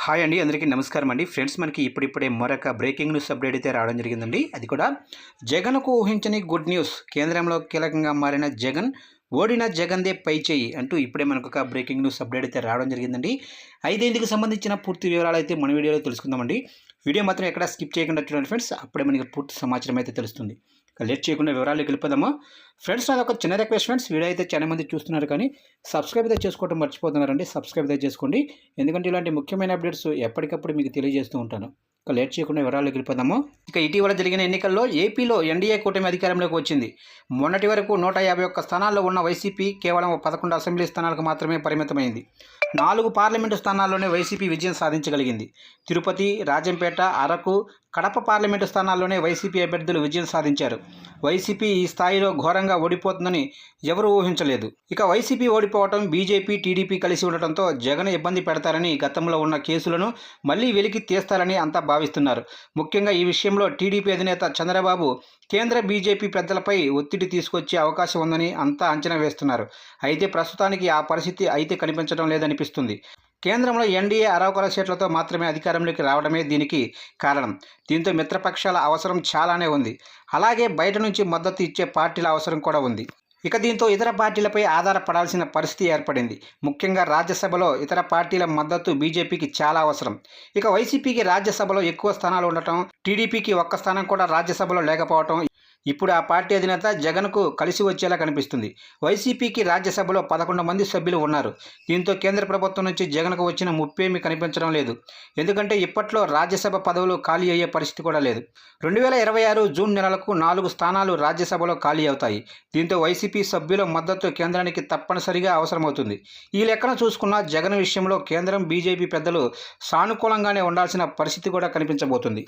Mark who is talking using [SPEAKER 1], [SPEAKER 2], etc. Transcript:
[SPEAKER 1] Hi అండి, అందరికీ నమస్కారం అండి. ఫ్రెండ్స్, మనకి ఇప్పుడిప్పుడే మరొక బ్రేకింగ్ న్యూస్ అప్డేట్ అయితే రావడం జరిగిందండి. అది కూడా జగన్కు ఊహించని గుడ్ న్యూస్. కేంద్రంలో కీలకంగా మారిన జగన్, ఓడిన జగన్దే పై చేయి అంటూ ఇప్పుడే మనకు ఒక బ్రేకింగ్ న్యూస్ అప్డేట్ అయితే రావడం జరిగిందండి. అయితే ఇందుకు సంబంధించిన పూర్తి వివరాలు అయితే మన వీడియోలో తెలుసుకుందామండి. వీడియో మాత్రం ఎక్కడ స్కిప్ చేయకుండా చూడండి ఫ్రెండ్స్, అప్పుడే మనకి పూర్తి సమాచారం అయితే తెలుస్తుంది. లేట్ చేయకుండా వివరాలు వెళ్ళిపోదామా ఫ్రెండ్స్. నాది ఒక చిన్న రిక్వెస్ట్ ఫ్రెండ్స్, వీడియో అయితే చాలా మంది చూస్తున్నారు కానీ సబ్స్క్రైబ్ అయితే చేసుకోవడం మర్చిపోతున్నారండి. సబ్స్క్రైబ్ అయితే చేసుకోండి, ఎందుకంటే ఇలాంటి ముఖ్యమైన అప్డేట్స్ ఎప్పటికప్పుడు మీకు తెలియజేస్తూ ఉంటాను. లేట్ చేయకుండా వివరాలు వెళ్ళిపోదాము. ఇటీవల జరిగిన ఎన్నికల్లో ఏపీలో ఎన్డీఏ కూటమి అధికారంలోకి వచ్చింది. మొన్నటి వరకు 151 స్థానాల్లో ఉన్న వైసీపీ కేవలం 11 అసెంబ్లీ స్థానాలకు మాత్రమే పరిమితమైంది. 4 పార్లమెంటు స్థానాల్లోనే వైసీపీ విజయం సాధించగలిగింది. తిరుపతి, రాజంపేట, అరకు, కడప పార్లమెంటు స్థానాల్లోనే వైసీపీ అభ్యర్థులు విజయం సాధించారు. వైసీపీ ఈ స్థాయిలో ఘోరంగా ఓడిపోతుందని ఎవరూ ఊహించలేదు. వైసీపీ ఓడిపోవటం, బీజేపీ, టీడీపీ కలిసి ఉండటంతో జగన్ ఇబ్బంది పెడతారని, గతంలో ఉన్న కేసులను మళ్లీ వెలికి తీస్తారని అంతా భావిస్తున్నారు. ముఖ్యంగా ఈ విషయంలో టీడీపీ అధినేత చంద్రబాబు కేంద్ర బీజేపీ పెద్దలపై ఒత్తిడి తీసుకొచ్చే అవకాశం ఉందని అంతా అంచనా వేస్తున్నారు. అయితే ప్రస్తుతానికి ఆ పరిస్థితి అయితే కనిపించడం లేదనిపిస్తుంది. కేంద్రంలో ఎన్డీఏ అరవకొర సీట్లతో మాత్రమే అధికారంలోకి రావడమే దీనికి కారణం. దీంతో మిత్రపక్షాల అవసరం చాలానే ఉంది. అలాగే బయట నుంచి మద్దతు ఇచ్చే పార్టీల అవసరం కూడా ఉంది. దీంతో ఇతర పార్టీలపై ఆధారపడాల్సిన పరిస్థితి ఏర్పడింది. ముఖ్యంగా రాజ్యసభలో ఇతర పార్టీల మద్దతు బీజేపీకి చాలా అవసరం. వైసీపీకి రాజ్యసభలో ఎక్కువ స్థానాలు ఉండటం, టీడీపీకి ఒక్క స్థానం కూడా రాజ్యసభలో లేకపోవటం ఇప్పుడు ఆ పార్టీ అధినేత జగన్కు కలిసి వచ్చేలా కనిపిస్తుంది. వైసీపీకి రాజ్యసభలో 11 మంది సభ్యులు ఉన్నారు. దీంతో కేంద్ర ప్రభుత్వం నుంచి జగన్కు వచ్చిన ముప్పేమీ కనిపించడం లేదు. ఎందుకంటే ఇప్పట్లో రాజ్యసభ పదవులు ఖాళీ అయ్యే పరిస్థితి కూడా లేదు. 2026 జూన్ నెలకు 4 స్థానాలు రాజ్యసభలో ఖాళీ అవుతాయి. దీంతో వైసీపీ సభ్యుల మద్దతు కేంద్రానికి తప్పనిసరిగా అవసరమవుతుంది. ఈ లెక్కన చూసుకున్న జగన్ విషయంలో కేంద్రం, బీజేపీ పెద్దలు సానుకూలంగానే ఉండాల్సిన పరిస్థితి కూడా కనిపించబోతుంది.